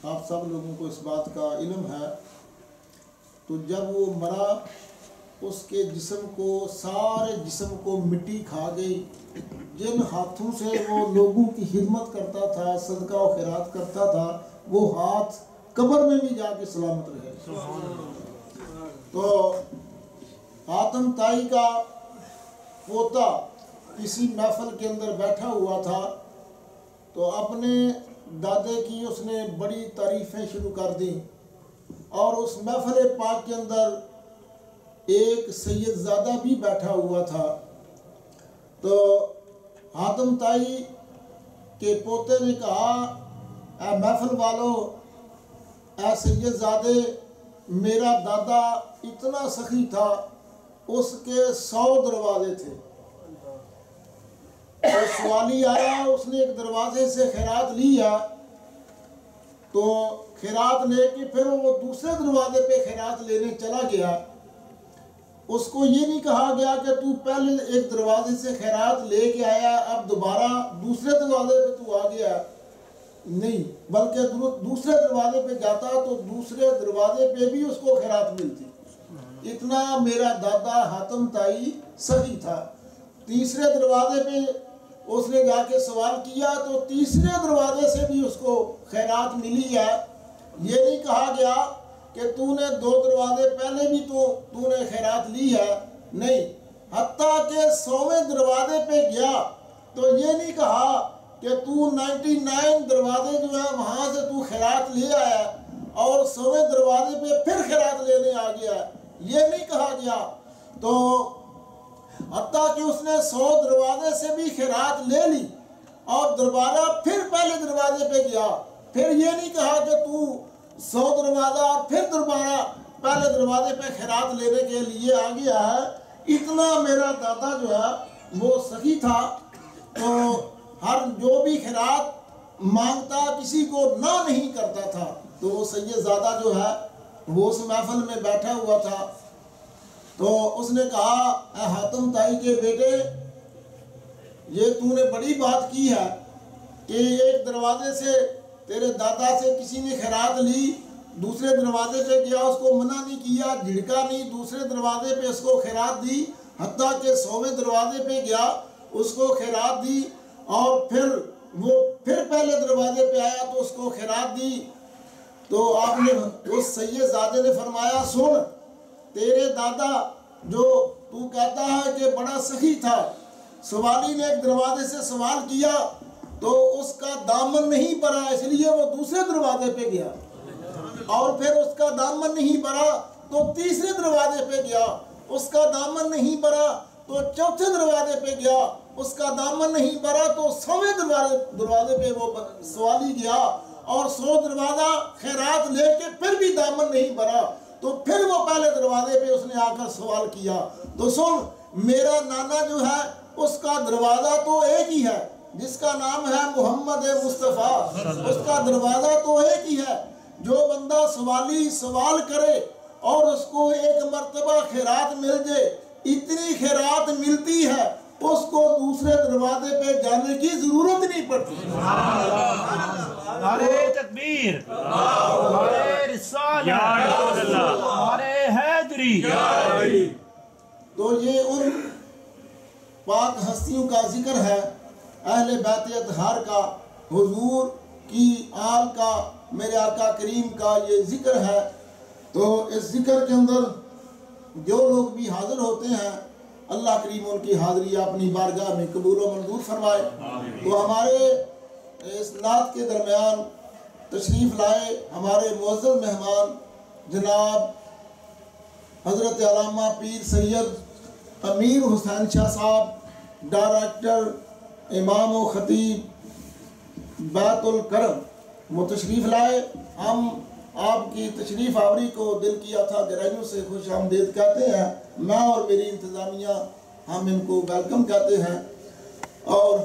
آپ سب لوگوں کو اس بات کا علم ہے، تو جب وہ مرا اس کے جسم کو، سارے جسم کو مٹی کھا گئی۔ جن ہاتھوں سے وہ لوگوں کی خدمت کرتا تھا، صدقہ و خیرات کرتا تھا، وہ ہاتھ قبر میں بھی جا کے سلامت رہے۔ تو حاتم طائی کا پوتا کسی محفل کے اندر بیٹھا ہوا تھا، تو اپنے دادے کی اس نے بڑی تعریفیں شروع کر دیں، اور اس محفل پاک کے اندر ایک سید زادہ بھی بیٹھا ہوا تھا۔ تو حاتم طائی کے پوتے نے کہا، اے محفل والو، اے سید زادے، میرا دادا اتنا سخی تھا، اس کے 100 دروازے تھے۔ تو سوالی آیا، اس نے ایک دروازے سے خیرات لی ہے، تو خیرات لے کے پھر وہ دوسرے دروازے پہ خیرات لینے چلا گیا۔ اس کو یہ نہیں کہا گیا کہ تو پہلے ایک دروازے سے خیرات لے کے آیا، اب دوبارہ دوسرے دروازے پہ تو آ گیا، نہیں، بلکہ دوسرے دروازے پہ جاتا تو دوسرے دروازے پہ بھی اس کو خیرات ملتی۔ اتنا میرا دادا حاتم طائی سخی تھا۔ تیسرے دروازے پہ اس نے جا کے سوال کیا تو تیسرے دروازے سے بھی اس کو خیرات ملی ہے۔ یہ نہیں کہا گیا کہ تو نے 2 دروازے پہلے بھی تو نے خیرات لی ہے، نہیں، حتیٰ کہ 100ویں دروازے پہ گیا تو یہ نہیں کہا کہ تو 99 دروازے جو ہیں وہاں سے تو خیرات لے آیا اور 100ویں دروازے پہ پھر خیرات لینے آ گیا، یہ نہیں کہا گیا۔ تو حتیٰ کہ اس نے 100 دروازے سے بھی خیرات لے لی اور دوبارہ پھر پہلے دروازے پہ گیا، پھر یہ نہیں کہا کہ تو 100 دروازہ اور پھر دوبارہ پہلے دروازے پہ خیرات لینے کے لیے آ گیا ہے۔ اتنا میرا دادا جو ہے وہ سخی تھا، تو ہر جو بھی خیرات مانگتا کسی کو نہ نہیں کرتا تھا۔ تو وہ سید زادہ جو ہے وہ اس محفل میں بیٹھا ہوا تھا، تو اس نے کہا، اے حاتم طائی کے بیٹے، یہ تو نے بڑی بات کی ہے کہ ایک دروازے سے تیرے دادا سے کسی نے خیرات لی، دوسرے دروازے پہ گیا، اس کو منع نہیں کیا، جھڑکا نہیں، دوسرے دروازے پہ اس کو خیرات دی، حتیٰ کہ 100ویں دروازے پہ گیا، اس کو خیرات دی، اور پھر وہ پھر پہلے دروازے پہ آیا تو اس کو خیرات دی۔ تو آپ نے اس سید زادے نے فرمایا، سن، تیرے دادا جو تو کہتا ہے کہ بڑا سخی تھا، سوالی نے ایک دروازے سے سوال کیا تو اس کا دامن نہیں بھرا، اس لیے وہ دوسرے دروازے پہ گیا، اور پھر اس کا دامن نہیں بھرا تو تیسرے دروازے پہ گیا، اس کا دامن نہیں بھرا تو چوتھے دروازے پہ گیا، اس کا دامن نہیں بھرا تو 100ویں دروازے پہ وہ سوالی گیا، اور 100 دروازہ خیرات لے کے پھر بھی دامن نہیں بھرا، تو پھر وہ پہلے دروازے پہ اس نے آ کر سوال کیا۔ تو سن، میرا نانا جو ہے اس کا دروازہ تو ایک ہی ہے، جس کا نام ہے محمد مصطفیٰ، اس کا دروازہ تو ایک ہی ہے۔ جو بندہ سوالی سوال کرے اور اس کو ایک مرتبہ خیرات مل جائے، اتنی خیرات ملتی ہے اس کو دوسرے دروازے پہ جانے کی ضرورت نہیں پڑتی۔ نعرہ تکبیر، نعرہ رسالت، نعرہ حیدری۔ تو یہ ان پاک ہستیوں کا ذکر ہے، اہل بیت اطہار کا، حضور کی آل کا، میرے آقا کریم کا یہ ذکر ہے۔ تو اس ذکر کے اندر جو لوگ بھی حاضر ہوتے ہیں، اللہ کریم ان کی حاضری اپنی بارگاہ میں قبول و منظور فرمائے۔ تو ہمارے اس نعت کے درمیان تشریف لائے ہمارے معزز مہمان جناب حضرت علامہ پیر سید امیر حسین شاہ صاحب، ڈائریکٹر امام و خطیب بیت الکرم، وہ تشریف لائے۔ ہم آپ کی تشریف آوری کو دل کی اتھا گہرائیوں سے خوش آمدید کہتے ہیں۔ میں اور میری انتظامیہ ہم ان کو ویلکم کہتے ہیں، اور